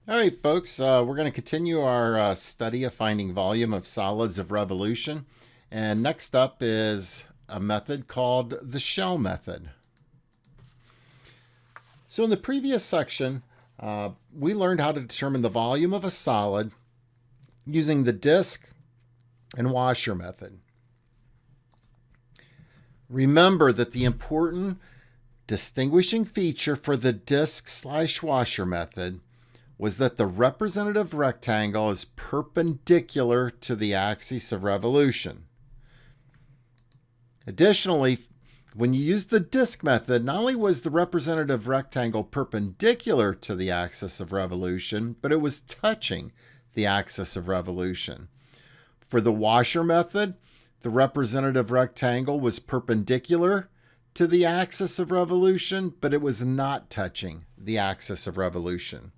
All right, folks, we're going to continue our study of finding volume of solids of revolution. And next up is a method called the shell method. So in the previous section, we learned how to determine the volume of a solid using the disk and washer method. Remember that the important distinguishing feature for the disk/washer method was that the representative rectangle is perpendicular to the axis of revolution. Additionally, when you used the disk method, not only was the representative rectangle perpendicular to the axis of revolution, but it was touching the axis of revolution. For the washer method, the representative rectangle was perpendicular to the axis of revolution, but it was not touching the axis of revolution.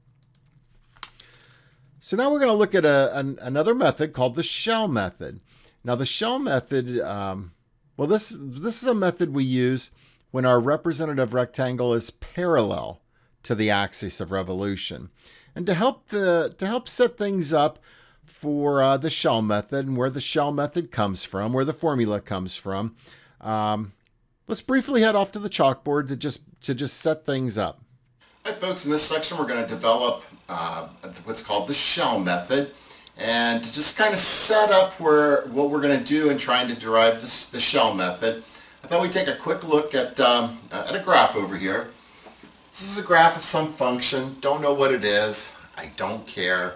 So now we're going to look at another method called the shell method. Now the shell method, this is a method we use when our representative rectangle is parallel to the axis of revolution. And to help set things up for the shell method and where the shell method comes from, where the formula comes from, let's briefly head off to the chalkboard to just set things up. Hi folks, in this section we're going to develop what's called the shell method, and to just kind of set up what we're going to do in trying to derive the shell method, I thought we'd take a quick look at a graph over here. This is a graph of some function. Don't know what it is. I don't care.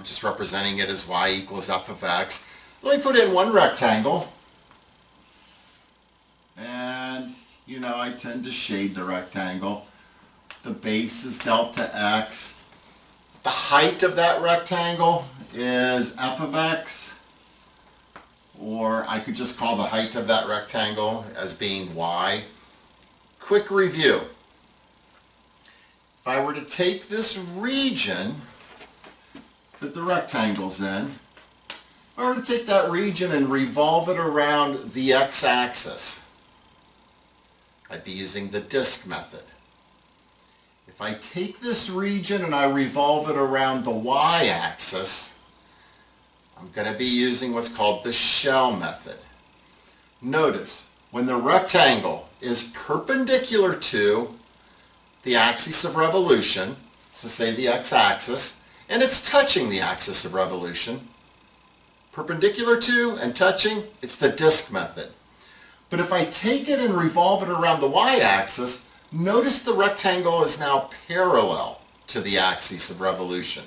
Just representing it as y equals f of x. Let me put in one rectangle, and I tend to shade the rectangle. The base is delta x. The height of that rectangle is f of x, or I could just call the height of that rectangle as being y. Quick review. If I were to take this region that the rectangle's in, if I were to take that region and revolve it around the x-axis, I'd be using the disk method. If I take this region and I revolve it around the y-axis, I'm going to be using what's called the shell method. Notice, when the rectangle is perpendicular to the axis of revolution, so say the x-axis, and it's touching the axis of revolution, perpendicular to and touching, it's the disk method. But if I take it and revolve it around the y-axis, notice the rectangle is now parallel to the axis of revolution.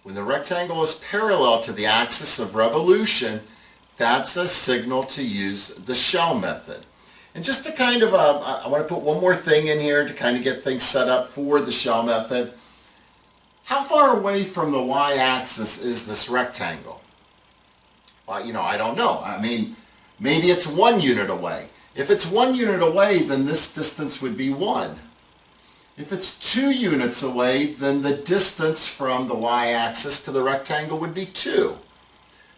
When the rectangle is parallel to the axis of revolution, that's a signal to use the shell method. And just to kind of, I want to put one more thing in here to kind of get things set up for the shell method. How far away from the y-axis is this rectangle? Well, I don't know. I mean, maybe it's 1 unit away. If it's 1 unit away, then this distance would be 1. If it's 2 units away, then the distance from the y-axis to the rectangle would be 2.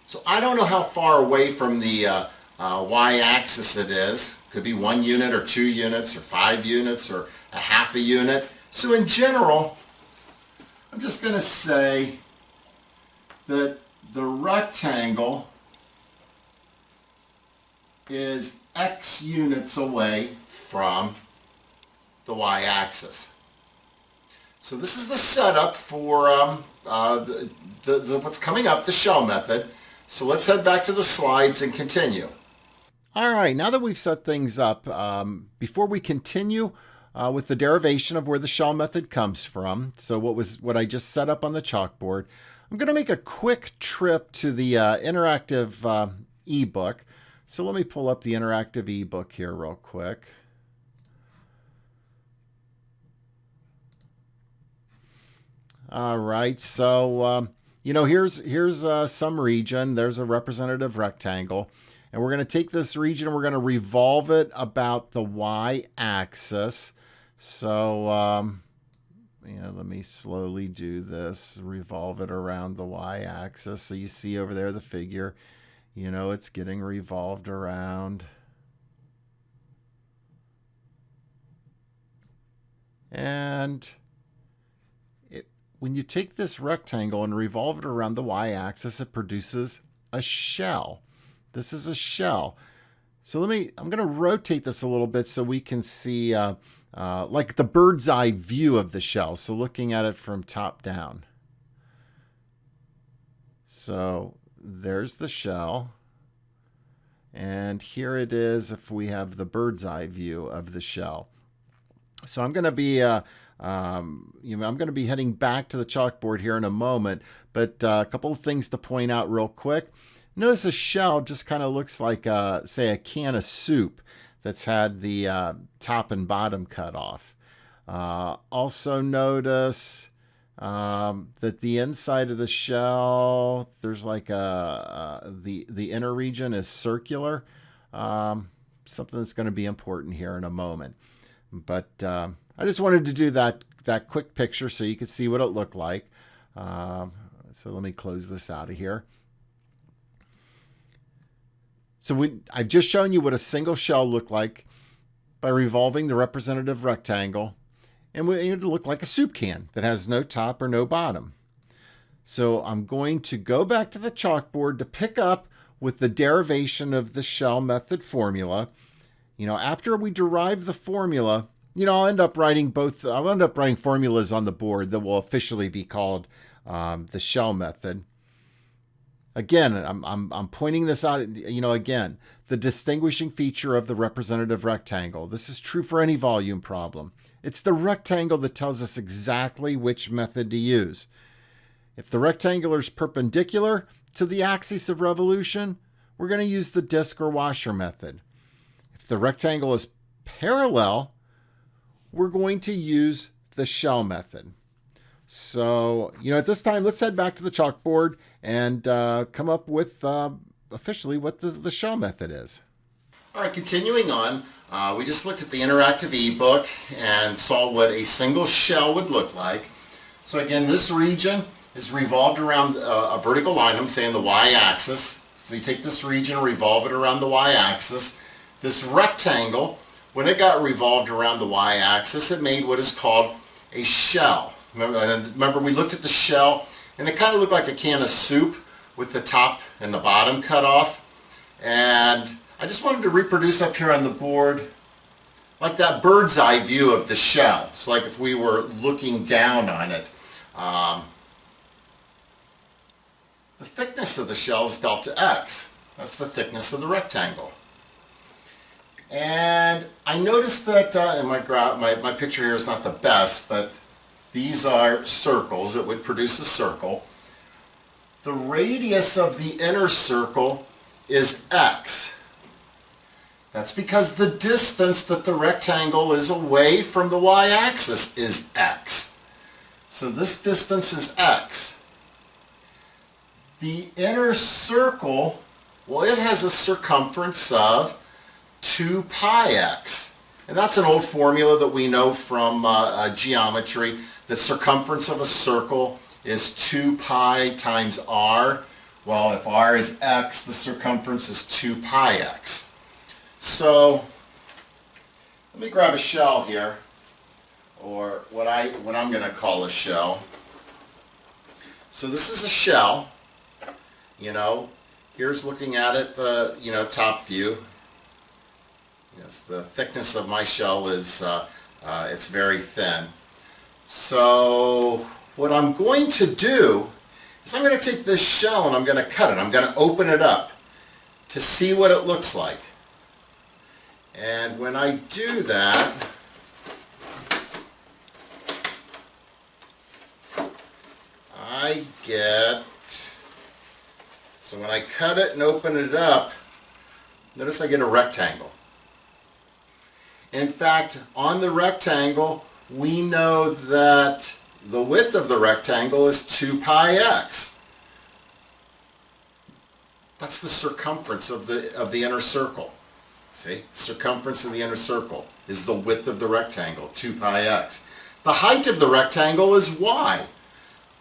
So I don't know how far away from the y-axis it is. Could be 1 unit or 2 units or 5 units or a half a unit. So in general, I'm just going to say that the rectangle is x units away from the y-axis. So this is the setup for what's coming up, the shell method. So let's head back to the slides and continue. All right, now that we've set things up, before we continue with the derivation of where the shell method comes from, so what I just set up on the chalkboard, I'm going to make a quick trip to the interactive ebook. So let me pull up the interactive ebook here real quick. All right, so here's some region. There's a representative rectangle, and we're going to take this region and we're going to revolve it about the y-axis. So let me slowly do this. Revolve it around the y-axis. So you see over there the figure. It's getting revolved around. And when you take this rectangle and revolve it around the y-axis, it produces a shell. This is a shell. So I'm going to rotate this a little bit so we can see like the bird's eye view of the shell. So looking at it from top down. So there's the shell. And here it is if we have the bird's eye view of the shell. So I'm going to be I'm going to be heading back to the chalkboard here in a moment, but a couple of things to point out real quick. Notice the shell just kind of looks like, say, a can of soup that's had the top and bottom cut off. Also notice that the inside of the shell, there's like the inner region is circular. Something that's going to be important here in a moment. But I just wanted to do that quick picture so you could see what it looked like. So let me close this out of here. So I've just shown you what a single shell looked like by revolving the representative rectangle. And it would look like a soup can that has no top or no bottom. So I'm going to go back to the chalkboard to pick up with the derivation of the shell method formula. After we derive the formula, I'll end up writing formulas on the board that will officially be called the shell method. Again, I'm pointing this out, again, the distinguishing feature of the representative rectangle. This is true for any volume problem. It's the rectangle that tells us exactly which method to use. If the rectangle is perpendicular to the axis of revolution, we're going to use the disk or washer method. If the rectangle is parallel, we're going to use the shell method. So, at this time, let's head back to the chalkboard and come up with officially what the shell method is. All right, continuing on, we just looked at the interactive ebook and saw what a single shell would look like. So again, this region is revolved around a vertical line, I'm saying the y-axis. So you take this region and revolve it around the y-axis. This rectangle, when it got revolved around the y-axis, it made what is called a shell. Remember we looked at the shell, and it kind of looked like a can of soup with the top and the bottom cut off. And I just wanted to reproduce up here on the board like that bird's eye view of the shell. So like if we were looking down on it. The thickness of the shell is delta x. That's the thickness of the rectangle. And I noticed that, and my picture here is not the best, but these are circles. It would produce a circle. The radius of the inner circle is x. That's because the distance that the rectangle is away from the y-axis is x. So this distance is x. The inner circle, well, it has a circumference of 2 pi x. And that's an old formula that we know from geometry. The circumference of a circle is 2 pi times r. Well, if r is x, the circumference is 2 pi x. So let me grab a shell here, or what I'm going to call a shell. So this is a shell. Here's looking at it, the top view. Yes, the thickness of my shell is it's very thin. So what I'm going to do is I'm going to take this shell and I'm going to cut it. I'm going to open it up to see what it looks like. And when I do that, I get, so when I cut it and open it up, notice I get a rectangle. In fact, on the rectangle, we know that the width of the rectangle is 2 pi x. That's the circumference of the inner circle. See, circumference of the inner circle is the width of the rectangle, 2 pi x. The height of the rectangle is y.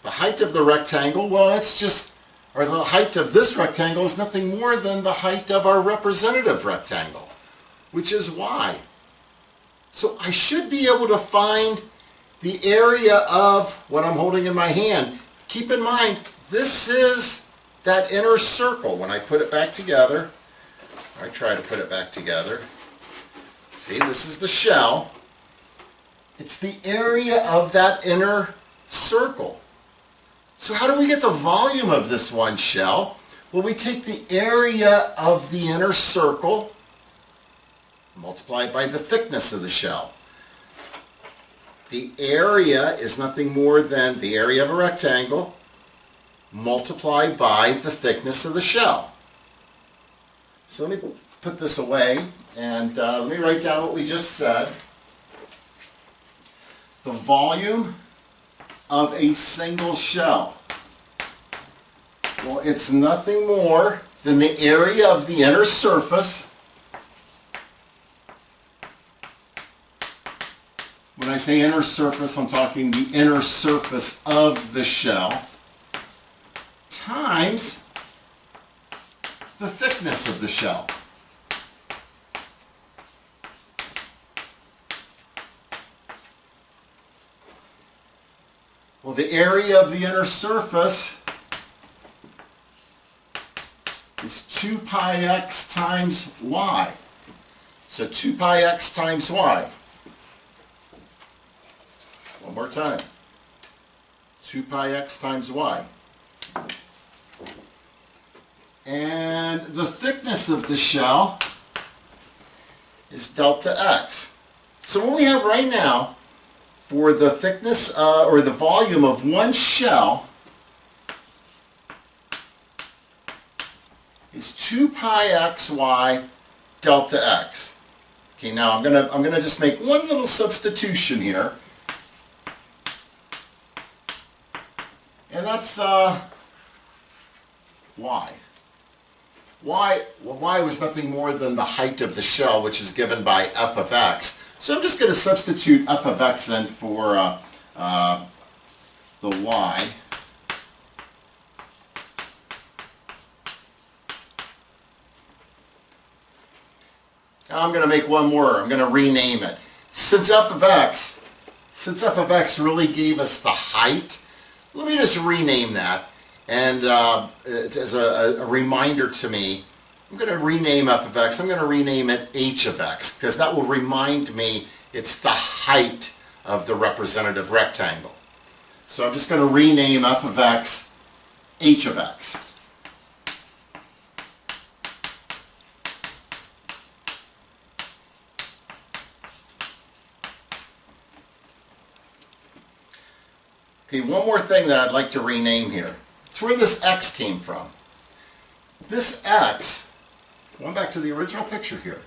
The height of the rectangle, well, that's just, or the height of this rectangle is nothing more than the height of our representative rectangle, which is y. So I should be able to find the area of what I'm holding in my hand. Keep in mind, this is that inner circle. When I put it back together, I try to put it back together. See, this is the shell. It's the area of that inner circle. So how do we get the volume of this one shell? Well, we take the area of the inner circle, multiply it by the thickness of the shell. The area is nothing more than the area of a rectangle multiplied by the thickness of the shell. So let me put this away and let me write down what we just said. The volume of a single shell. Well, it's nothing more than the area of the inner surface. When I say inner surface, I'm talking the inner surface of the shell times the thickness of the shell. Well, the area of the inner surface is 2 pi x times y. So 2 pi x times y. One more time. 2 pi x times y. And the thickness of the shell is delta x. So what we have right now for the thickness or the volume of one shell is 2 pi xy delta x. Okay, now I'm gonna just make one little substitution here. And that's y. Y was nothing more than the height of the shell, which is given by f of x. So I'm just going to substitute f of x in for the y. Now I'm going to make one more. I'm going to rename it. Since f of x really gave us the height, let me just rename that. And as a reminder to me, I'm going to rename f of x. I'm going to rename it h of x, because that will remind me it's the height of the representative rectangle. So I'm just going to rename f of x h of x. Okay, one more thing that I'd like to rename here. It's where this x came from. This x, going back to the original picture here,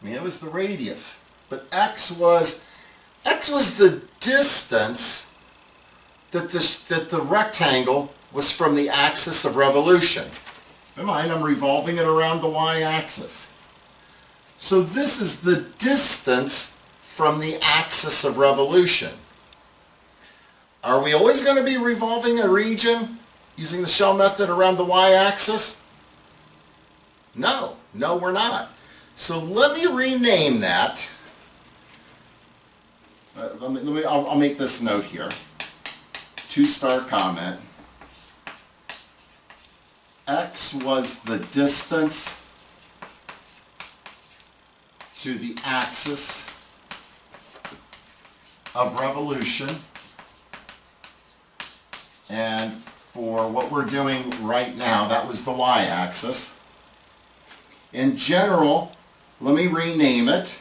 I mean, it was the radius, but x was the distance that the rectangle was from the axis of revolution. Never mind, I'm revolving it around the y-axis. So this is the distance from the axis of revolution. Are we always going to be revolving a region using the shell method around the y-axis? No, we're not. So let me rename that. I'll make this note here. 2-star comment. X was the distance to the axis of revolution. And for what we're doing right now, that was the y-axis. In general, let me rename it.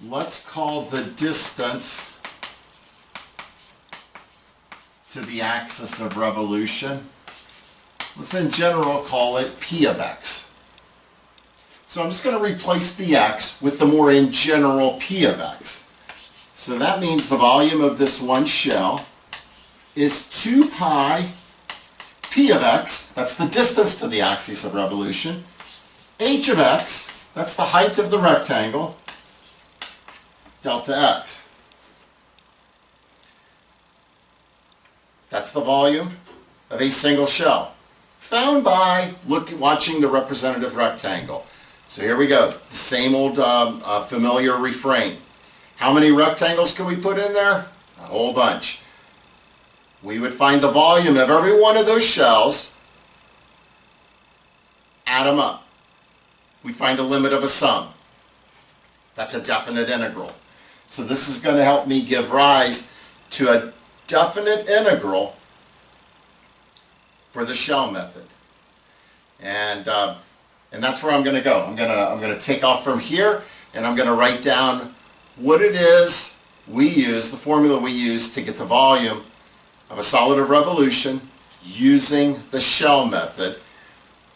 Let's call the distance to the axis of revolution, let's in general call it p of x. So I'm just going to replace the x with the more in general p of x. So that means the volume of this one shell is 2 pi p of x, that's the distance to the axis of revolution, h of x, that's the height of the rectangle, delta x. That's the volume of a single shell. found by watching the representative rectangle. So here we go, the same old familiar refrain. How many rectangles can we put in there? A whole bunch. We would find the volume of every one of those shells, add them up. We'd find a limit of a sum. That's a definite integral. So this is going to help me give rise to a definite integral for the shell method. And that's where I'm going to go. I'm going to take off from here, and I'm going to write down what it is we use, the formula we use to get the volume of a solid of revolution using the shell method.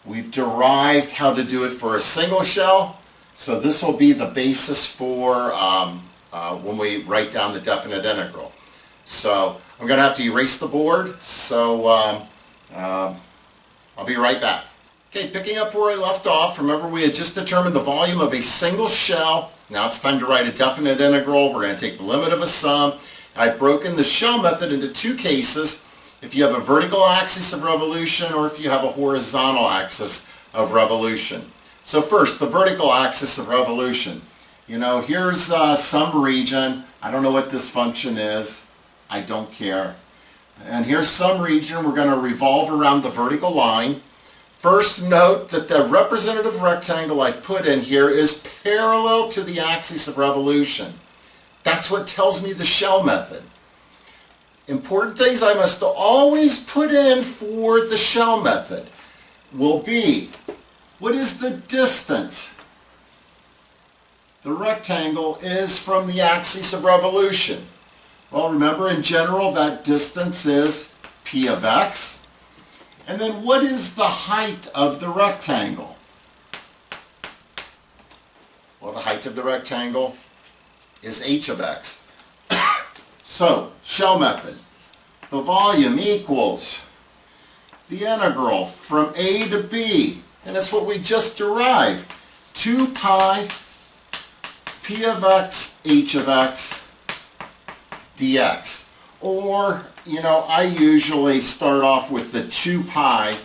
We've derived how to do it for a single shell, so this will be the basis for when we write down the definite integral. So I'm going to have to erase the board, so I'll be right back. Okay, picking up where I left off, remember we had just determined the volume of a single shell. Now it's time to write a definite integral. We're going to take the limit of a sum. I've broken the shell method into two cases. If you have a vertical axis of revolution or if you have a horizontal axis of revolution. So first, the vertical axis of revolution. You know, here's some region. I don't know what this function is. I don't care. And here's some region. We're going to revolve around the vertical line. First, note that the representative rectangle I've put in here is parallel to the axis of revolution. That's what tells me the shell method. Important things I must always put in for the shell method will be, what is the distance the rectangle is from the axis of revolution? Well, remember in general that distance is P of x. And then what is the height of the rectangle? Well, the height of the rectangle is h of x. So, shell method. The volume equals the integral from a to b. And that's what we just derived. 2 pi p of x h of x dx. Or, you know, I usually start off with the 2 pi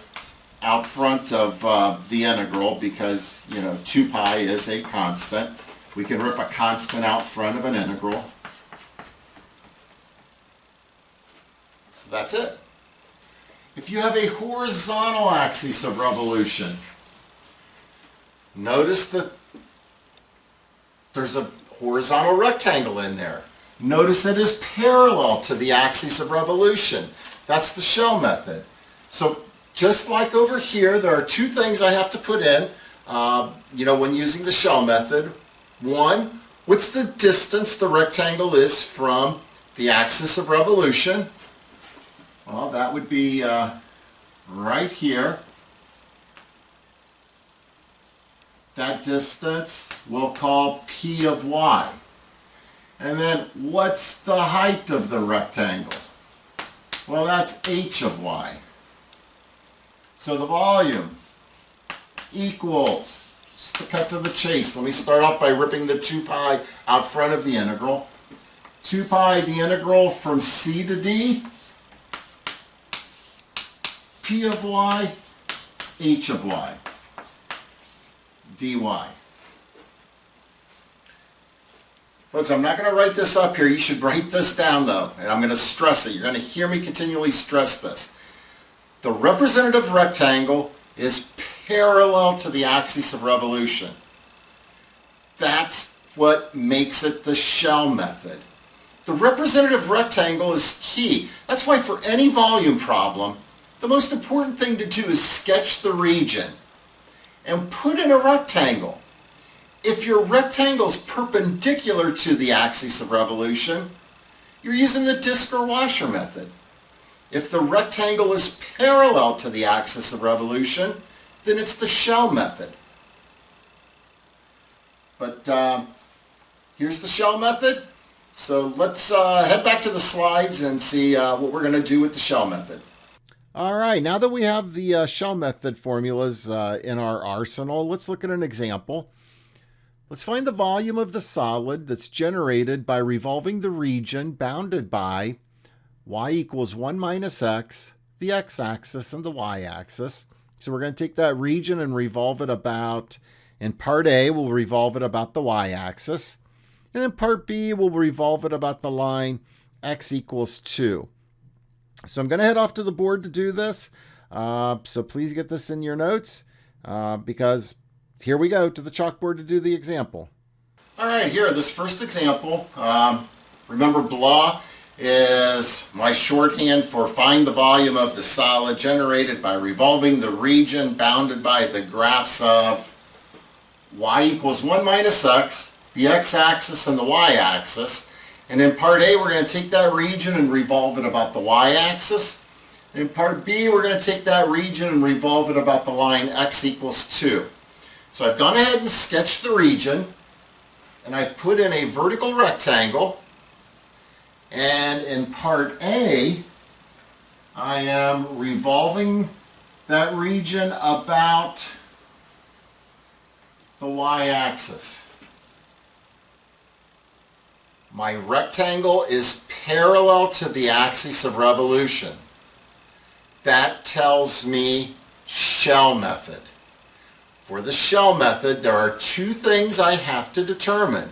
out front of the integral because, you know, 2 pi is a constant. We can rip a constant out front of an integral. So that's it. If you have a horizontal axis of revolution, notice that there's a horizontal rectangle in there. Notice it is parallel to the axis of revolution. That's the shell method. So just like over here, there are two things I have to put in, you know, when using the shell method. One, what's the distance the rectangle is from the axis of revolution? Well, that would be right here. That distance we'll call P of y. And then what's the height of the rectangle? Well, that's h of y. So the volume equals, just to cut to the chase, let me start off by ripping the 2 pi out front of the integral. 2 pi, the integral from c to d, p of y, h of y, dy. Folks, I'm not going to write this up here. You should write this down, though, and I'm going to stress it. You're going to hear me continually stress this. The representative rectangle is parallel to the axis of revolution. That's what makes it the shell method. The representative rectangle is key. That's why for any volume problem, the most important thing to do is sketch the region and put in a rectangle. If your rectangle is perpendicular to the axis of revolution, you're using the disc or washer method. If the rectangle is parallel to the axis of revolution, then it's the shell method. But here's the shell method. So let's head back to the slides and see what we're going to do with the shell method. All right, now that we have the shell method formulas in our arsenal, let's look at an example. Let's find the volume of the solid that's generated by revolving the region bounded by y equals 1 minus x, the x-axis and the y-axis, So we're going to take that region and revolve it about, in part A, we'll revolve it about the y-axis. And in part B, we'll revolve it about the line x equals 2. So I'm going to head off to the board to do this. So please get this in your notes because here we go to the chalkboard to do the example. All right, here, this first example, remember blah is my shorthand for find the volume of the solid generated by revolving the region bounded by the graphs of y equals 1 minus x, the x-axis and the y-axis. And in part A, we're going to take that region and revolve it about the y-axis. In part B, we're going to take that region and revolve it about the line x equals 2. So I've gone ahead and sketched the region, and I've put in a vertical rectangle. And in part A, I am revolving that region about the y-axis. My rectangle is parallel to the axis of revolution. That tells me shell method. For the shell method, there are two things I have to determine: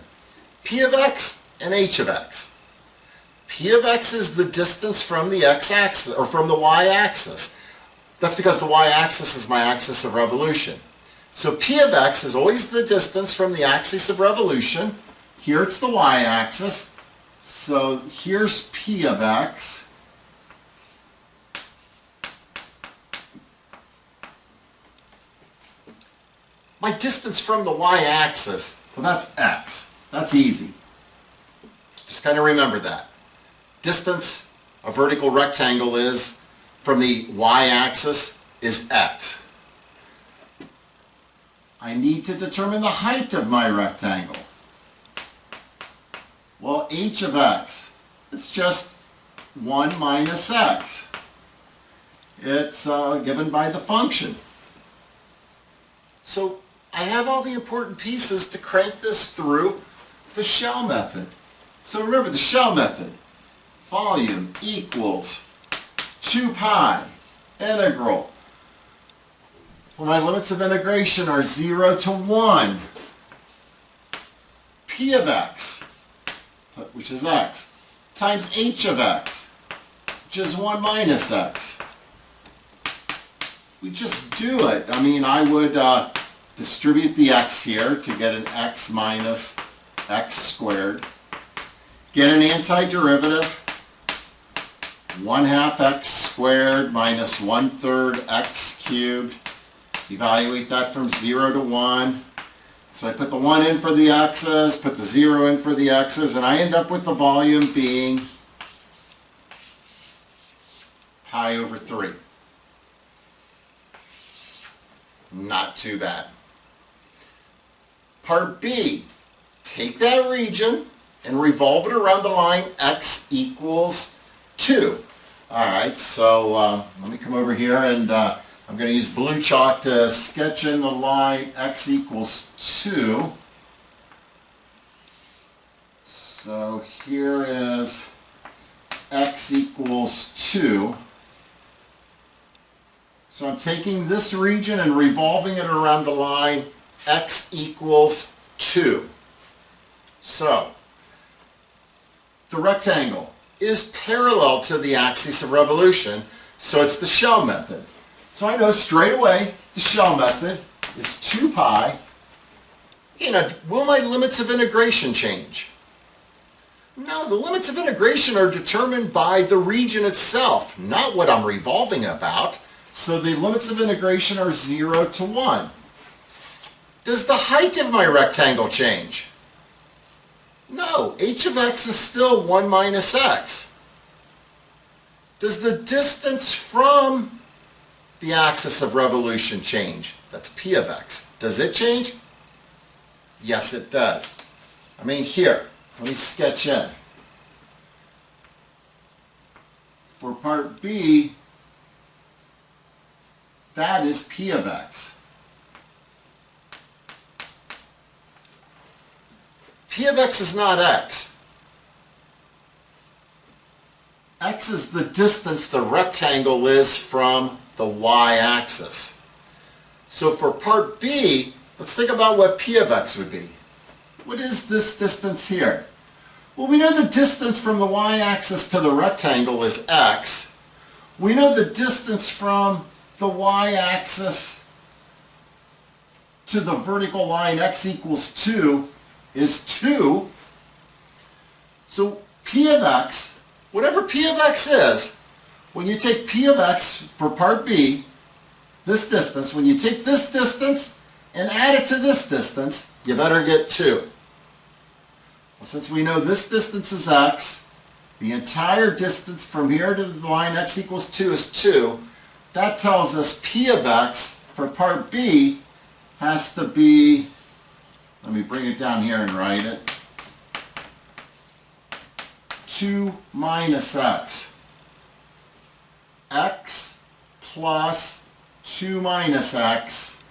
P of x and H of x. P of x is the distance from the x-axis, or from the y-axis. That's because the y-axis is my axis of revolution. So P of x is always the distance from the axis of revolution. Here it's the y-axis. So here's P of x. My distance from the y-axis, well, that's x. That's easy. Just kind of remember that. Distance a vertical rectangle is from the y-axis is x. I need to determine the height of my rectangle. Well, h of x, it's just 1 minus x. It's given by the function. So I have all the important pieces to crank this through the shell method. So remember the shell method. Volume equals 2 pi integral. Well, my limits of integration are 0 to 1. P of x, which is x, times h of x, which is 1 minus x. We just do it. I mean, I would distribute the x here to get an x minus x squared. Get an antiderivative. 1/2 x squared minus 1/3 x cubed. Evaluate that from 0 to 1. So I put the 1 in for the x's, put the 0 in for the x's, and I end up with the volume being pi over 3. Not too bad. Part B, take that region and revolve it around the line x equals 2. Alright, so let me come over here and I'm going to use blue chalk to sketch in the line x equals 2. So here is x equals 2. So I'm taking this region and revolving it around the line x equals 2. So the rectangle is parallel to the axis of revolution, so it's the shell method. So I know straight away the shell method is 2 pi. Okay, now, will my limits of integration change? No, the limits of integration are determined by the region itself, not what I'm revolving about. So the limits of integration are 0 to 1. Does the height of my rectangle change? No, h of x is still 1 minus x. Does the distance from the axis of revolution change? That's P of x. Does it change? Yes, it does. I mean, here, let me sketch in. For part B, that is P of x. P of x is not x. X is the distance the rectangle is from the y-axis. So for part B, let's think about what P of x would be. What is this distance here? Well, we know the distance from the y-axis to the rectangle is x. We know the distance from the y-axis to the vertical line x equals 2 is 2. So P of x, whatever P of x is, when you take P of x for part B, this distance, when you take this distance and add it to this distance, you better get 2. Well, since we know this distance is x, the entire distance from here to the line x equals 2 is 2. That tells us P of x for part B has to be, let me bring it down here and write it, 2 minus x. X plus 2 minus x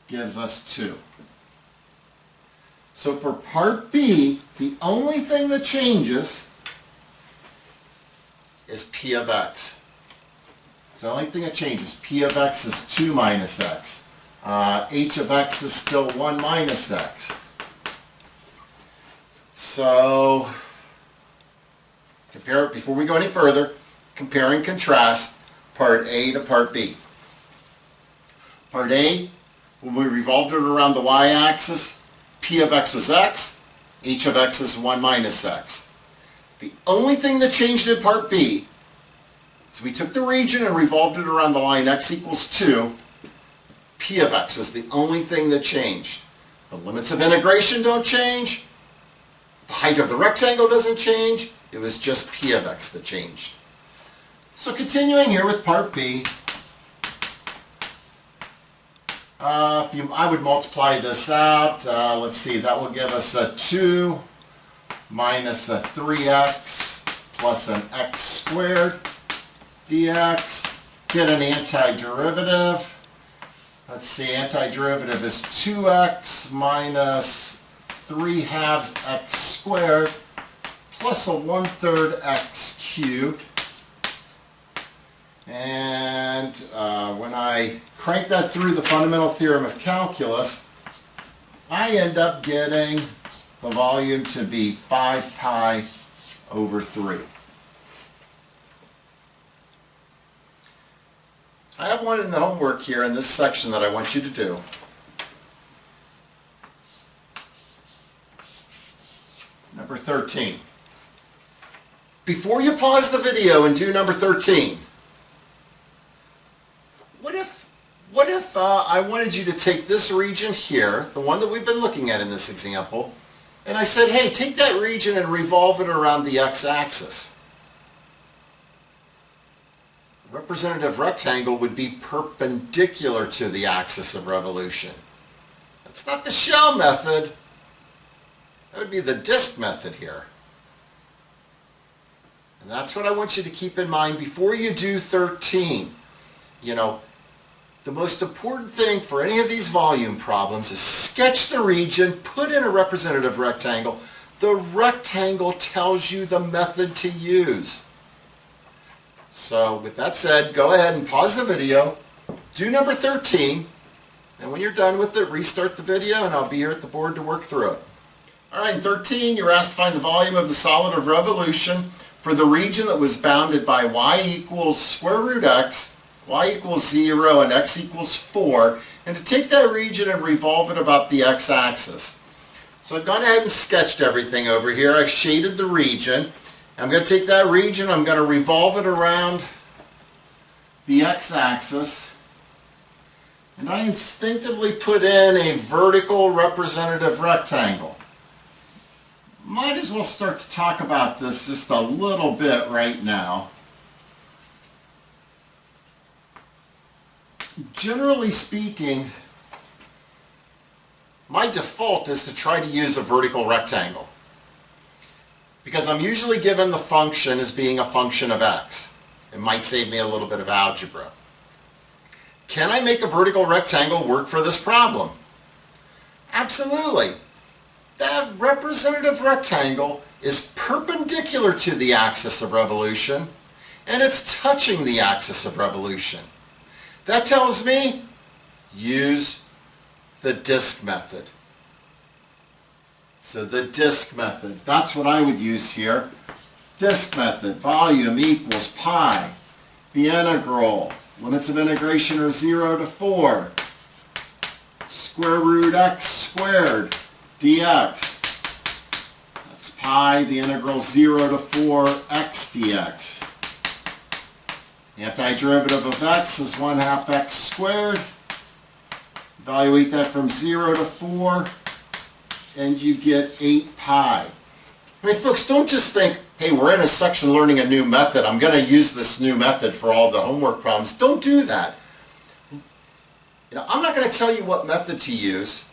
gives us 2. So for part B, the only thing that changes is P of x. It's the only thing that changes. P of x is 2 minus x. H of x is still 1 minus x. So compare it, before we go any further, compare and contrast part A to part B. Part A, when we revolved it around the y-axis, P of x was x, H of x is 1 minus x. The only thing that changed in part B is we took the region and revolved it around the line x equals 2. P of x was the only thing that changed. The limits of integration don't change. The height of the rectangle doesn't change. It was just P of x that changed. So continuing here with part B, I would multiply this out. Let's see, that will give us a 2 minus a 3x plus an x squared dx. Get an antiderivative. Let's see, antiderivative is 2x minus 3 halves x squared plus a 1/3 x cubed. And when I crank that through the fundamental theorem of calculus, I end up getting the volume to be 5 pi over 3. I have one in the homework here in this section that I want you to do. Number 13. Before you pause the video and do number 13, what if I wanted you to take this region here, the one that we've been looking at in this example, and I said, hey, take that region and revolve it around the x-axis. The representative rectangle would be perpendicular to the axis of revolution. That's not the shell method. That would be the disk method here. And that's what I want you to keep in mind before you do 13. You know, the most important thing for any of these volume problems is sketch the region, put in a representative rectangle. The rectangle tells you the method to use. So with that said, go ahead and pause the video, do number 13, and when you're done with it, restart the video and I'll be here at the board to work through it. Alright, in 13, you're asked to find the volume of the solid of revolution for the region that was bounded by y equals square root x, y equals 0, and x equals 4, and to take that region and revolve it about the x-axis. So I've gone ahead and sketched everything over here. I've shaded the region. I'm going to take that region, I'm going to revolve it around the x-axis, and I instinctively put in a vertical representative rectangle. Might as well start to talk about this just a little bit right now. Generally speaking, my default is to try to use a vertical rectangle because I'm usually given the function as being a function of x. It might save me a little bit of algebra. Can I make a vertical rectangle work for this problem? Absolutely. That representative rectangle is perpendicular to the axis of revolution and it's touching the axis of revolution. That tells me use the disk method. So the disk method, that's what I would use here. Disk method, volume equals pi. The integral, limits of integration are 0 to 4. Square root x squared dx. That's pi, the integral 0 to 4 x dx. The antiderivative of x is 1/2 x squared. Evaluate that from 0 to 4, and you get 8 pi. I mean, folks, don't just think, hey, we're in a section learning a new method. I'm going to use this new method for all the homework problems. Don't do that. I'm not going to tell you what method to use.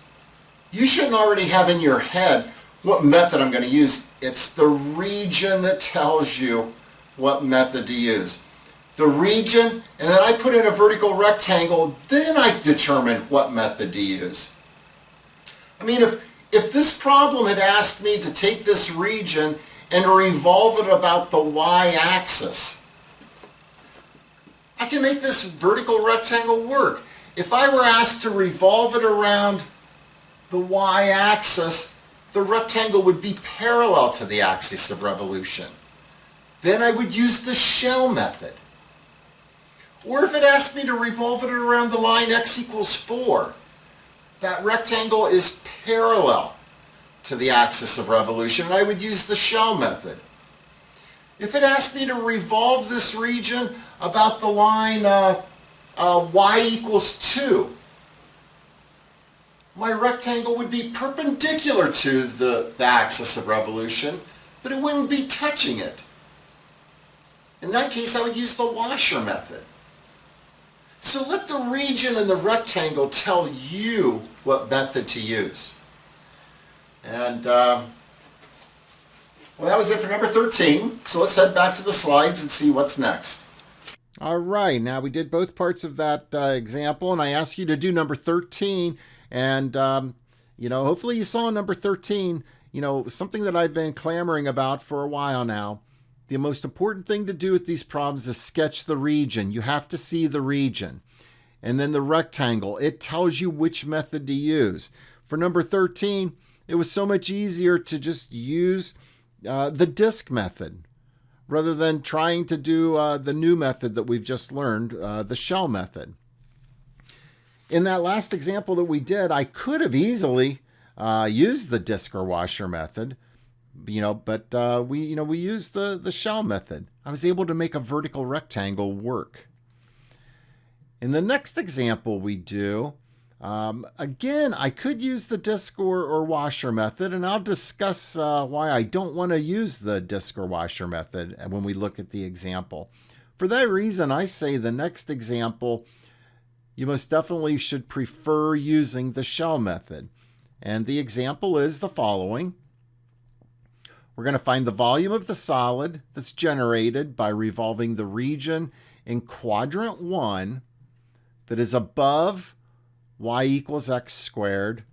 You shouldn't already have in your head what method I'm going to use. It's the region that tells you what method to use. The region, and then I put in a vertical rectangle, then I determine what method to use. I mean, if this problem had asked me to take this region and revolve it about the y-axis, I can make this vertical rectangle work. If I were asked to revolve it around the y-axis, the rectangle would be parallel to the axis of revolution. Then I would use the shell method. Or if it asked me to revolve it around the line x equals 4, that rectangle is parallel to the axis of revolution, and I would use the shell method. If it asked me to revolve this region about the line y equals 2, my rectangle would be perpendicular to the axis of revolution, but it wouldn't be touching it. In that case, I would use the washer method. So let the region and the rectangle tell you what method to use. And, well, that was it for number 13. So let's head back to the slides and see what's next. All right, now we did both parts of that example, and I asked you to do number 13. And, hopefully you saw number 13, something that I've been clamoring about for a while now. The most important thing to do with these problems is sketch the region. You have to see the region. And then the rectangle, it tells you which method to use. For number 13, it was so much easier to just use the disk method rather than trying to do the new method that we've just learned, the shell method. In that last example that we did, I could have easily used the disk or washer method, but we used the shell method. I was able to make a vertical rectangle work. In the next example we do, again, I could use the disk or washer method, and I'll discuss why I don't want to use the disk or washer method when we look at the example. For that reason, I say the next example, you most definitely should prefer using the shell method. And the example is the following. We're going to find the volume of the solid that's generated by revolving the region in quadrant 1 that is above y equals x squared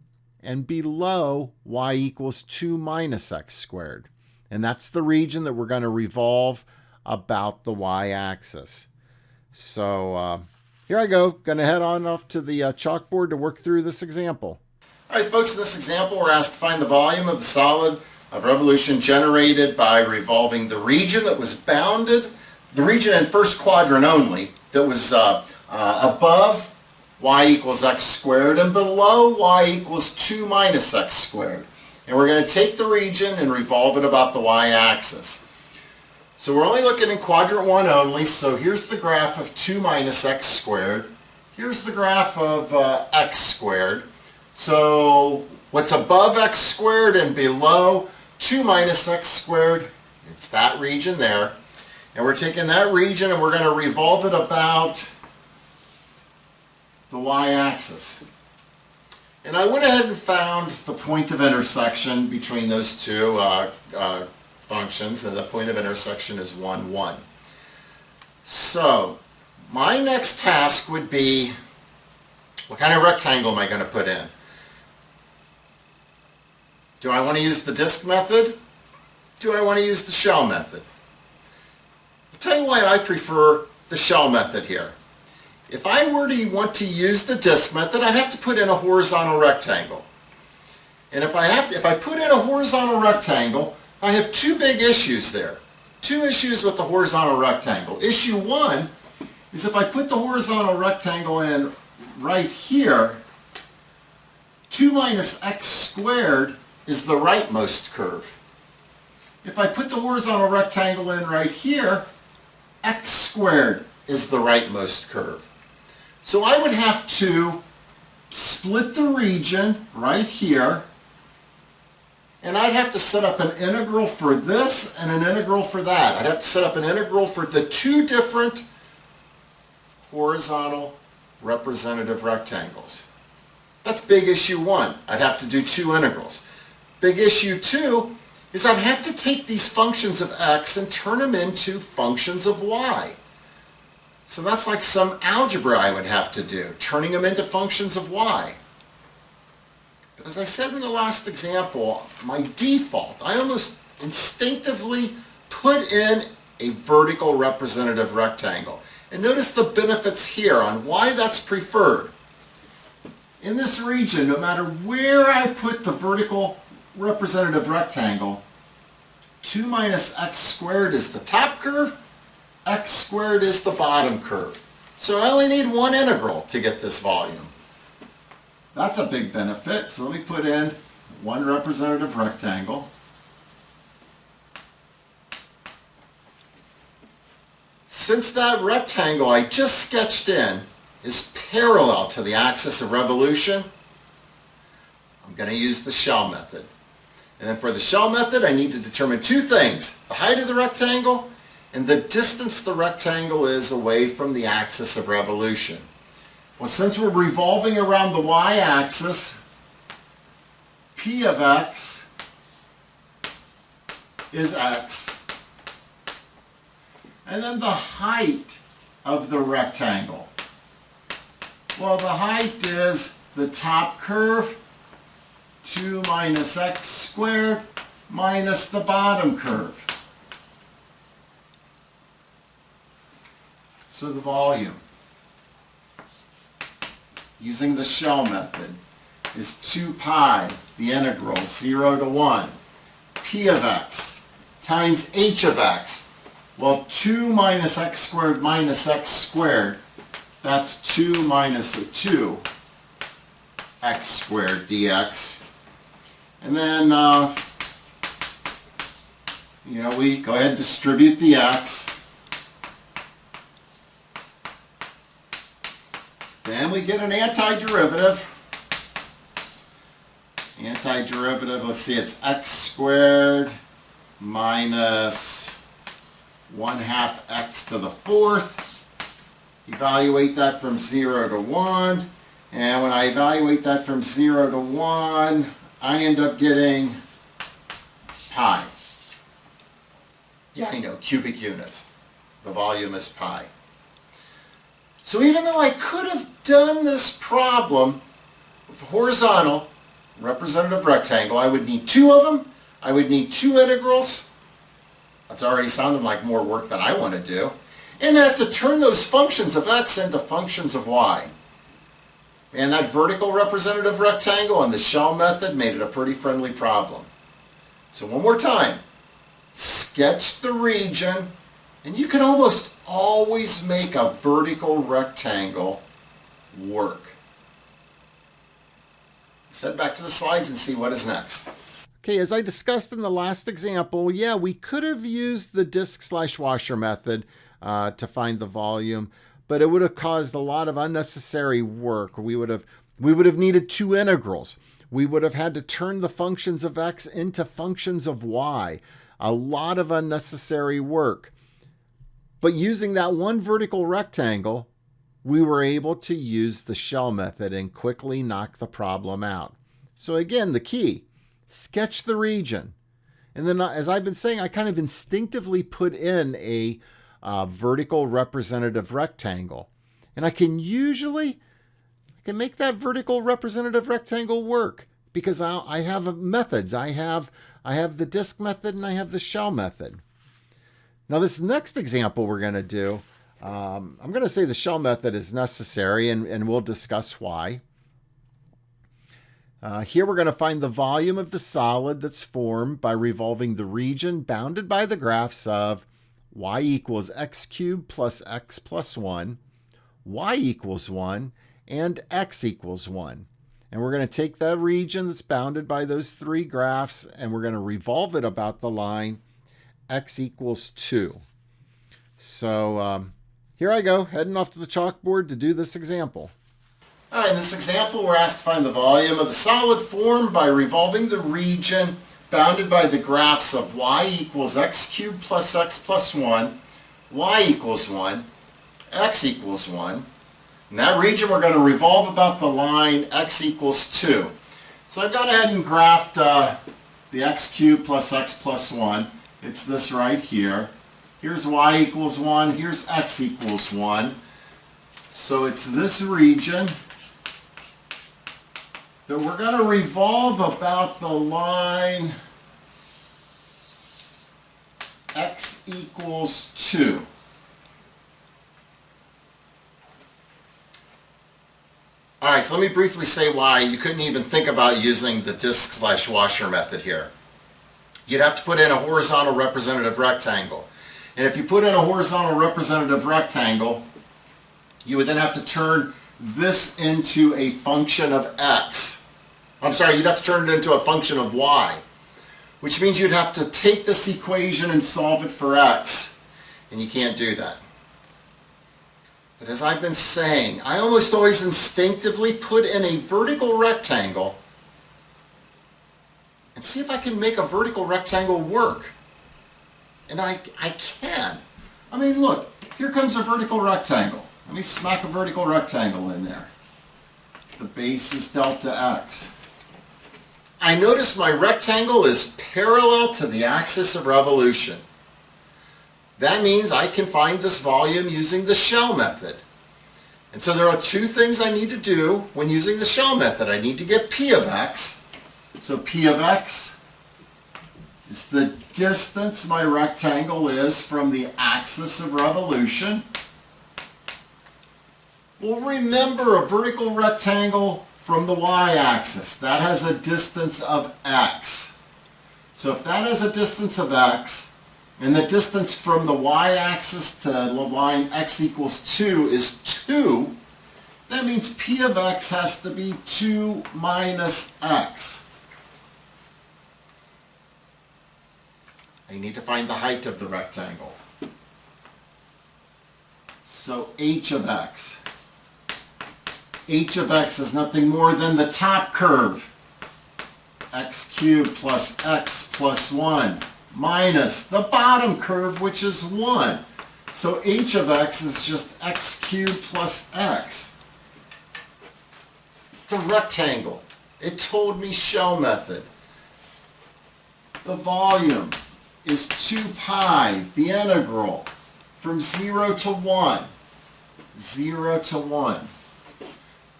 and below y equals 2 minus x squared. And that's the region that we're going to revolve about the y-axis. So here I go. Going to head on off to the chalkboard to work through this example. All right, folks, in this example, we're asked to find the volume of the solid of revolution generated by revolving the region that was bounded, the region in first quadrant only, that was above y equals x squared and below y equals 2 minus x squared. And we're going to take the region and revolve it about the y-axis. So we're only looking in quadrant 1 only, so here's the graph of 2 minus x squared. Here's the graph of x squared. So what's above x squared and below 2 minus x squared, it's that region there. And we're taking that region and we're going to revolve it about the y-axis. And I went ahead and found the point of intersection between those two functions, and the point of intersection is 1, 1. So my next task would be, what kind of rectangle am I going to put in? Do I want to use the disk method? Do I want to use the shell method? I'll tell you why I prefer the shell method here. If I were to want to use the disk method, I have to put in a horizontal rectangle. And if I put in a horizontal rectangle, I have two big issues there. Two issues with the horizontal rectangle. Issue one is if I put the horizontal rectangle in right here, 2 minus x squared is the rightmost curve. If I put the horizontal rectangle in right here, x squared is the rightmost curve. So I would have to split the region right here, and I'd have to set up an integral for this and an integral for that. I'd have to set up an integral for the two different horizontal representative rectangles. That's big issue one. I'd have to do two integrals. Big issue two is I'd have to take these functions of x and turn them into functions of y. So that's like some algebra I would have to do, turning them into functions of y. But as I said in the last example, my default, I almost instinctively put in a vertical representative rectangle. And notice the benefits here on why that's preferred. In this region, no matter where I put the vertical representative rectangle, 2 minus x squared is the top curve, x squared is the bottom curve. So I only need one integral to get this volume. That's a big benefit. So let me put in one representative rectangle. Since that rectangle I just sketched in is parallel to the axis of revolution, I'm going to use the shell method. And then for the shell method, I need to determine two things: the height of the rectangle and the distance the rectangle is away from the axis of revolution. Well, since we're revolving around the y-axis, P of x is x. And then the height of the rectangle. Well, the height is the top curve, 2 minus x squared, minus the bottom curve. So the volume, using the shell method, is 2 pi, the integral, 0 to 1, p of x times h of x. Well, 2 minus x squared minus x squared, that's 2 minus 2 x squared dx. And then, we go ahead and distribute the x. Then we get an antiderivative. Antiderivative, let's see, it's x squared minus 1/2 x to the 4th. Evaluate that from 0 to 1. And when I evaluate that from 0 to 1, I end up getting pi. Yeah, I know, cubic units. The volume is pi. So even though I could have done this problem with the horizontal representative rectangle, I would need two of them. I would need two integrals. That's already sounding like more work than I want to do. And I have to turn those functions of x into functions of y. And that vertical representative rectangle and the shell method made it a pretty friendly problem. So one more time, sketch the region, and you can almost always make a vertical rectangle work. Let's head back to the slides and see what is next. Okay, as I discussed in the last example, yeah, we could have used the disk/washer method to find the volume, but it would have caused a lot of unnecessary work. We would have needed two integrals. We would have had to turn the functions of x into functions of y. A lot of unnecessary work. But using that one vertical rectangle, we were able to use the shell method and quickly knock the problem out. So again, the key, sketch the region. And then, as I've been saying, I kind of instinctively put in a vertical representative rectangle. And I can make that vertical representative rectangle work because I have methods. I have the disk method and I have the shell method. Now this next example we're going to do, I'm going to say the shell method is necessary, and we'll discuss why. Here we're going to find the volume of the solid that's formed by revolving the region bounded by the graphs of y equals x cubed plus x plus 1, y equals 1, and x equals 1. And we're going to take that region that's bounded by those three graphs, and we're going to revolve it about the line x equals 2. So here I go, heading off to the chalkboard to do this example. All right, in this example, we're asked to find the volume of the solid formed by revolving the region bounded by the graphs of y equals x cubed plus x plus 1, y equals 1, x equals 1. In that region, we're going to revolve about the line x equals 2. So I've gone ahead and graphed the x cubed plus x plus 1. It's this right here. Here's y equals 1. Here's x equals 1. So it's this region that we're going to revolve about the line x equals 2. All right, so let me briefly say why you couldn't even think about using the disk/washer method here. You'd have to put in a horizontal representative rectangle. And if you put in a horizontal representative rectangle, you would then have to turn this into a function of x. I'm sorry, you'd have to turn it into a function of y, which means you'd have to take this equation and solve it for x, and you can't do that. But as I've been saying, I almost always instinctively put in a vertical rectangle and see if I can make a vertical rectangle work. And I can. I mean, look, here comes a vertical rectangle. Let me smack a vertical rectangle in there. The base is delta x. I notice my rectangle is parallel to the axis of revolution. That means I can find this volume using the shell method. And so there are two things I need to do when using the shell method. I need to get P of x. So P of x is the distance my rectangle is from the axis of revolution. Well, remember a vertical rectangle from the y-axis. That has a distance of x. So if that has a distance of x, and the distance from the y-axis to the line x equals 2 is 2, that means P of x has to be 2 minus x. I need to find the height of the rectangle. So h of x. H of x is nothing more than the top curve. X cubed plus x plus 1 minus the bottom curve, which is 1. So h of x is just x cubed plus x. The rectangle. It told me shell method. The volume is 2 pi, the integral, from 0 to 1. 0 to 1.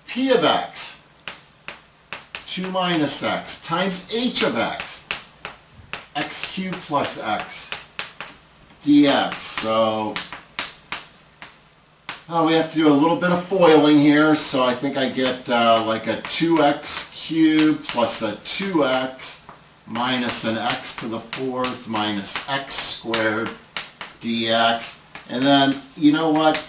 P of x, 2 minus x, times h of x, x cubed plus x, dx. So we have to do a little bit of foiling here, so I think I get like a 2x cubed plus a 2x minus an x to the 4th minus x squared dx. And then, you know what?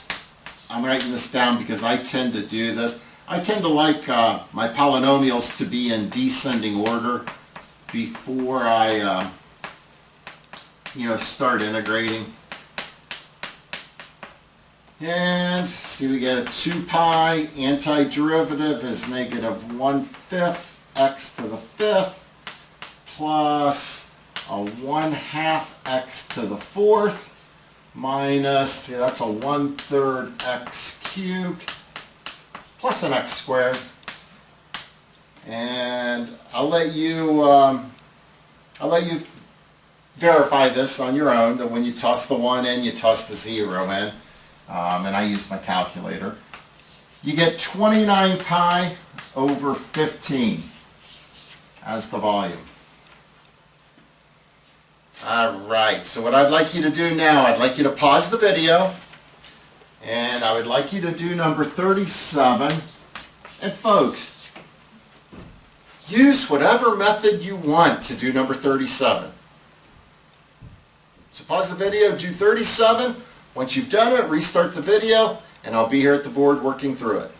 I'm writing this down because I tend to do this. I tend to like my polynomials to be in descending order before I start integrating. And see, we get a 2 pi, antiderivative is negative 1/5 x to the 5th plus a 1/2 x to the 4th minus, see, that's a 1/3 x cubed plus an x squared. And I'll let you verify this on your own, that when you toss the 1 in, you toss the 0 in. And I use my calculator. You get 29 pi over 15 as the volume. All right, so what I'd like you to do now, I'd like you to pause the video. And I would like you to do number 37. And folks, use whatever method you want to do number 37. So pause the video, do 37. Once you've done it, restart the video, and I'll be here at the board working through it.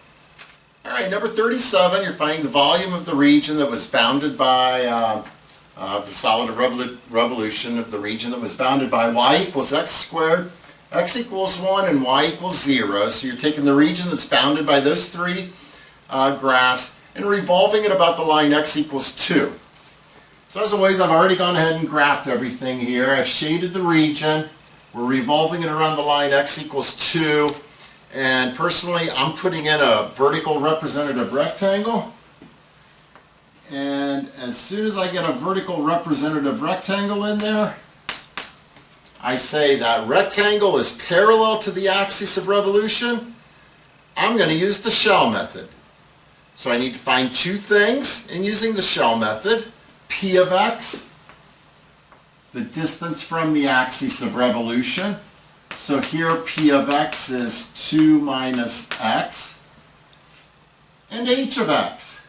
All right, number 37, you're finding the volume of the region that was bounded by the solid of revolution of the region that was bounded by y equals x squared, x equals 1, and y equals 0. So you're taking the region that's bounded by those three graphs and revolving it about the line x equals 2. So as always, I've already gone ahead and graphed everything here. I've shaded the region. We're revolving it around the line x equals 2. And personally, I'm putting in a vertical representative rectangle. And as soon as I get a vertical representative rectangle in there, I say that rectangle is parallel to the axis of revolution. I'm going to use the shell method. So I need to find two things in using the shell method. P of x, the distance from the axis of revolution. So here P of x is 2 minus x. And h of x,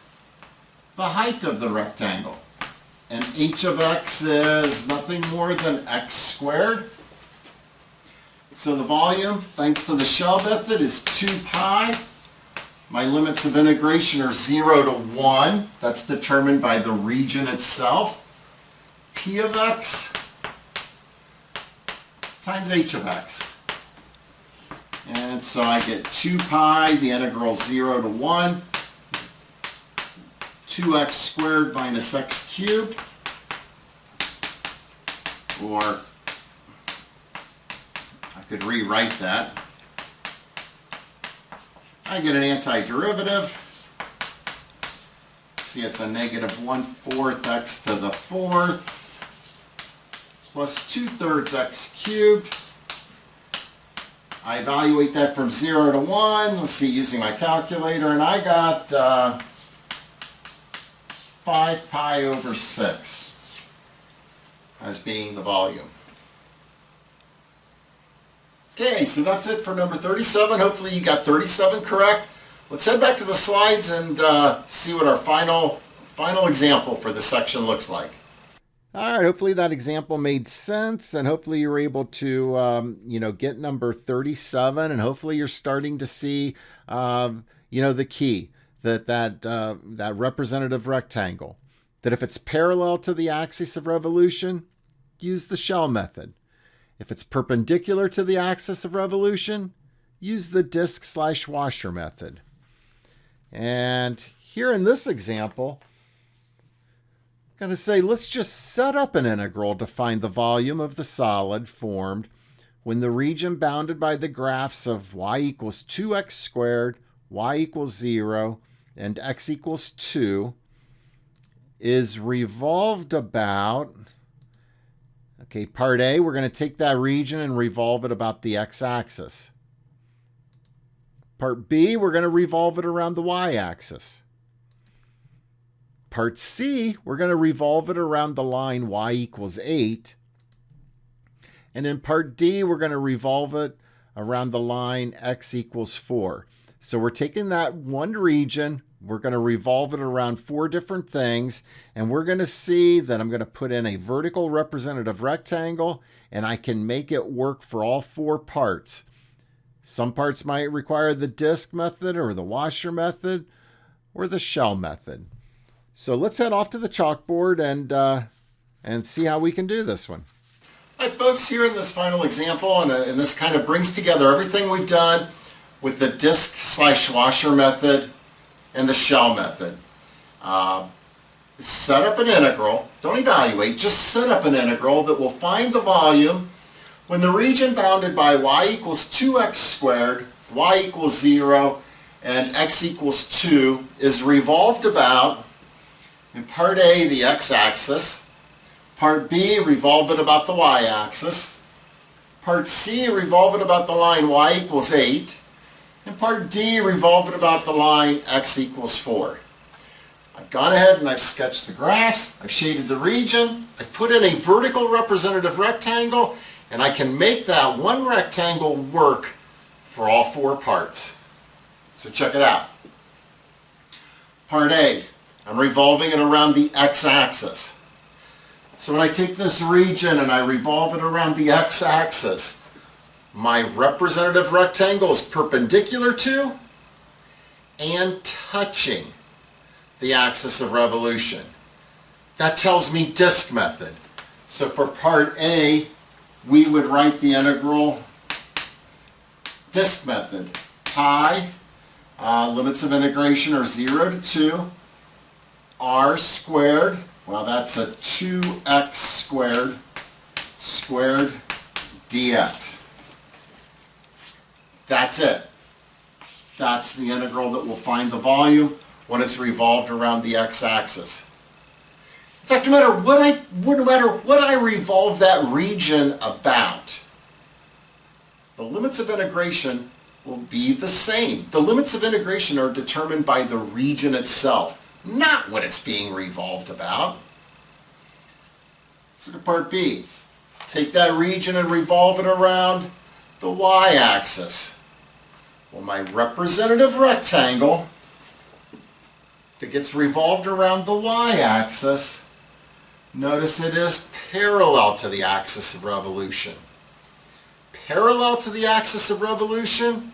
the height of the rectangle. And h of x is nothing more than x squared. So the volume, thanks to the shell method, is 2 pi. My limits of integration are 0 to 1. That's determined by the region itself. P of x times h of x. And so I get 2 pi, the integral 0 to 1, 2x squared minus x cubed, or I could rewrite that. I get an antiderivative. See, it's a negative 1/4 x to the 4th plus 2/3 x cubed. I evaluate that from 0 to 1. Let's see, using my calculator, and I got 5 pi over 6 as being the volume. Okay, so that's it for number 37. Hopefully you got 37 correct. Let's head back to the slides and see what our final example for this section looks like. All right, hopefully that example made sense, and hopefully you were able to, get number 37, and hopefully you're starting to see, the key, that representative rectangle, that if it's parallel to the axis of revolution, use the shell method. If it's perpendicular to the axis of revolution, use the disk/washer method. And here in this example, I'm going to say let's just set up an integral to find the volume of the solid formed when the region bounded by the graphs of y equals 2x squared, y equals 0, and x equals 2 is revolved about. Okay, part A, we're going to take that region and revolve it about the x-axis. Part B, we're going to revolve it around the y-axis. Part C, we're going to revolve it around the line y equals 8. And in part D, we're going to revolve it around the line x equals 4. So we're taking that one region, we're going to revolve it around 4 different things, and we're going to see that I'm going to put in a vertical representative rectangle, and I can make it work for all 4 parts. Some parts might require the disk method or the washer method or the shell method. So let's head off to the chalkboard and see how we can do this one. All right, folks, here in this final example, and this kind of brings together everything we've done with the disk/washer method and the shell method. Set up an integral, don't evaluate, just set up an integral that will find the volume when the region bounded by y equals 2x squared, y equals 0, and x equals 2 is revolved about, in part A, the x-axis, part B, revolve it about the y-axis, part C, revolve it about the line y equals 8, and part D, revolve it about the line x equals 4. I've gone ahead and I've sketched the graphs, I've shaded the region, I've put in a vertical representative rectangle, and I can make that one rectangle work for all four parts. So check it out. Part A, I'm revolving it around the x-axis. So when I take this region and I revolve it around the x-axis, my representative rectangle is perpendicular to and touching the axis of revolution. That tells me disk method. So for part A, we would write the integral disk method. Pi, limits of integration are 0 to 2, r squared, well that's a 2x squared dx. That's it. That's the integral that will find the volume when it's revolved around the x-axis. In fact, no matter what I revolve that region about, the limits of integration will be the same. The limits of integration are determined by the region itself, not what it's being revolved about. Let's look at part B. Take that region and revolve it around the y-axis. Well, my representative rectangle, if it gets revolved around the y-axis, notice it is parallel to the axis of revolution. Parallel to the axis of revolution,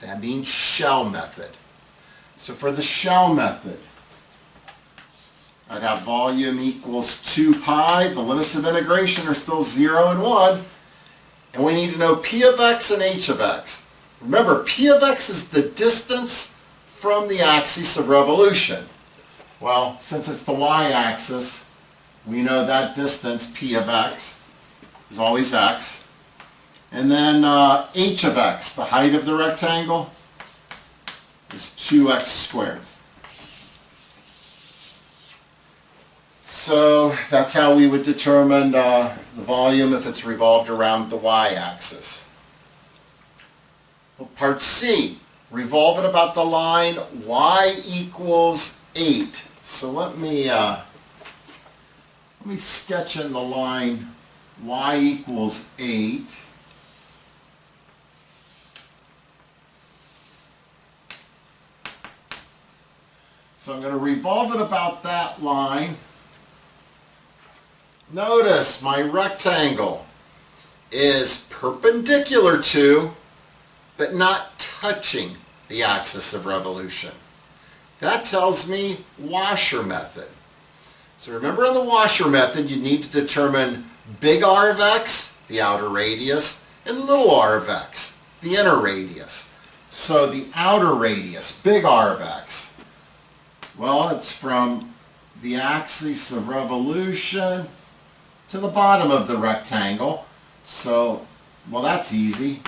that means shell method. So for the shell method, I'd have volume equals 2 pi. The limits of integration are still 0 and 1. And we need to know P of x and H of x. Remember, P of x is the distance from the axis of revolution. Well, since it's the y-axis, we know that distance, P of x, is always x. And then h of x, the height of the rectangle, is 2x squared. So that's how we would determine the volume if it's revolved around the y-axis. Well, part C, revolve it about the line y equals 8. So let me sketch in the line y equals 8. So I'm going to revolve it about that line. Notice my rectangle is perpendicular to, but not touching the axis of revolution. That tells me washer method. So remember in the washer method, you need to determine big R of x, the outer radius, and little r of x, the inner radius. So the outer radius, big R of x, well, it's from the axis of revolution to the bottom of the rectangle. So, well, that's easy.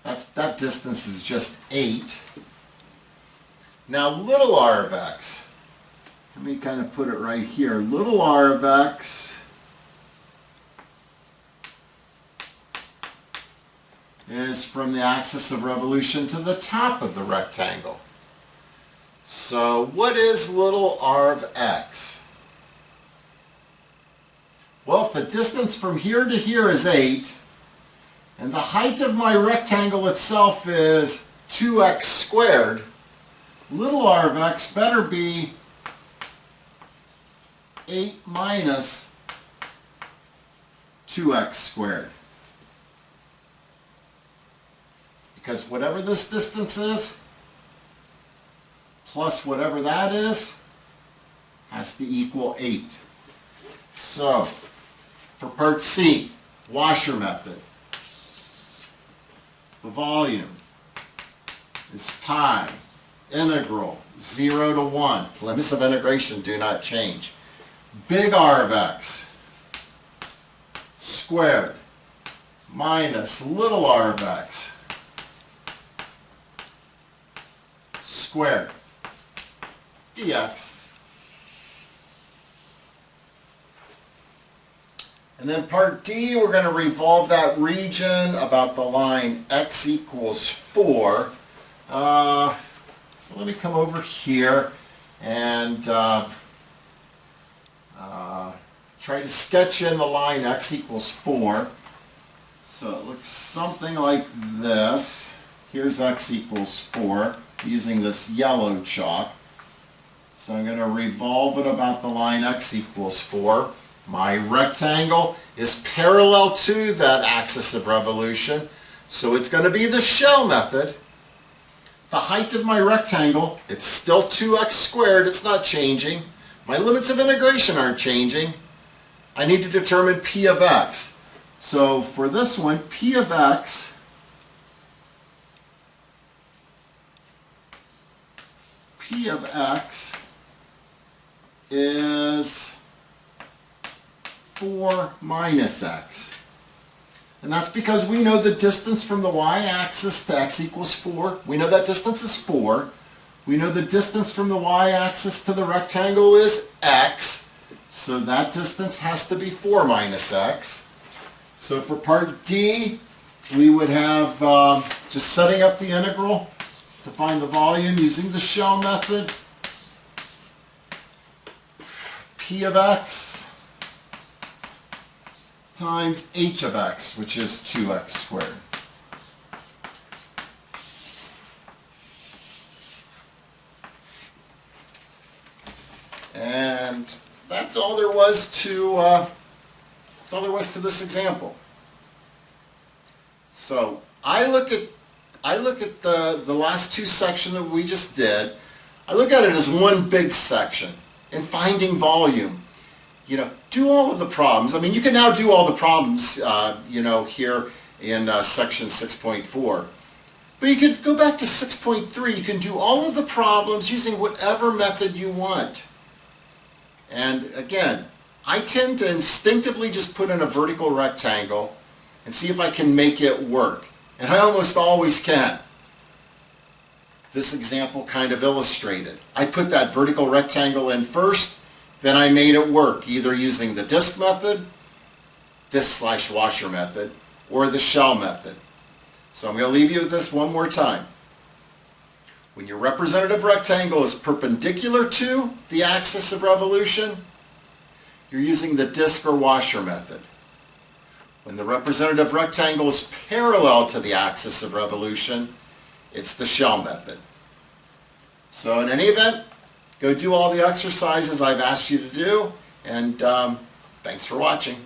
That distance is just 8. Now, little r of x. Let me kind of put it right here. Little r of x is from the axis of revolution to the top of the rectangle. So what is little r of x? Well, if the distance from here to here is 8, and the height of my rectangle itself is 2x squared, little r of x better be 8 minus 2x squared. Because whatever this distance is, plus whatever that is, has to equal 8. So, for part C, washer method, the volume is pi integral 0 to 1. Limits of integration do not change. Big R of x squared minus little r of x squared dx. And then part D, we're going to revolve that region about the line x equals 4. So let me come over here and try to sketch in the line x equals 4. So it looks something like this. Here's x equals 4 using this yellow chalk. So I'm going to revolve it about the line x equals 4. My rectangle is parallel to that axis of revolution, so it's going to be the shell method. The height of my rectangle, it's still 2x squared, it's not changing. My limits of integration aren't changing. I need to determine p of x. So for this one, p of x is 4 minus x. And that's because we know the distance from the y-axis to x equals 4. We know that distance is 4. We know the distance from the y-axis to the rectangle is x. So that distance has to be 4 minus x. So for part D, we would have just setting up the integral to find the volume using the shell method. P of x times h of x, which is 2x squared. And that's all there was to this example. So I look at the last two sections that we just did. I look at it as one big section in finding volume. Do all of the problems. I mean, you can now do all the problems, here in section 6.4. But you could go back to 6.3. You can do all of the problems using whatever method you want. And again, I tend to instinctively just put in a vertical rectangle and see if I can make it work. And I almost always can. This example kind of illustrated. I put that vertical rectangle in first, then I made it work, either using the disk method, disk/washer method, or the shell method. So I'm going to leave you with this one more time. When your representative rectangle is perpendicular to the axis of revolution, you're using the disk or washer method. When the representative rectangle is parallel to the axis of revolution, it's the shell method. So in any event, go do all the exercises I've asked you to do, and thanks for watching.